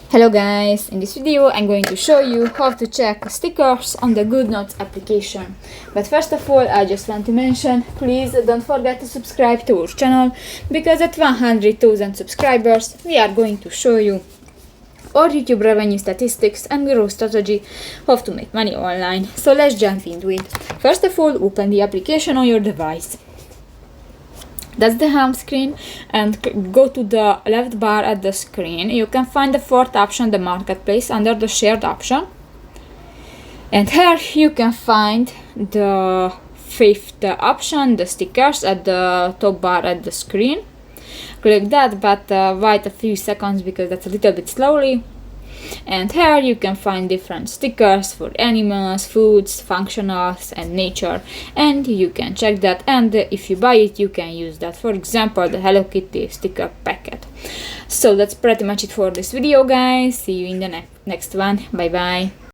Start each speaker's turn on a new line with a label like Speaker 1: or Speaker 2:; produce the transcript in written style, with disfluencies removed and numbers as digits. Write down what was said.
Speaker 1: Hello guys, in this video I'm going to show you how to check stickers on the Goodnotes application. But first of all, I just want to mention, please don't forget to subscribe to our channel, because at 100,000 subscribers we are going to show you our YouTube revenue statistics and growth strategy, how to make money online. So let's jump into it. First of all, open the application on your device. That's the home screen, and go to the left bar at the screen. You can find the fourth option, the marketplace, under the shared option. And here you can find the fifth option, the stickers, at the top bar at the screen. Click that, but wait a few seconds because that's a little bit slowly. And here you can find different stickers for animals, foods, functionals and nature, and you can check that, and if you buy it you can use that, for example the Hello Kitty sticker packet. So that's pretty much it for this video guys. See you in the next one. Bye bye.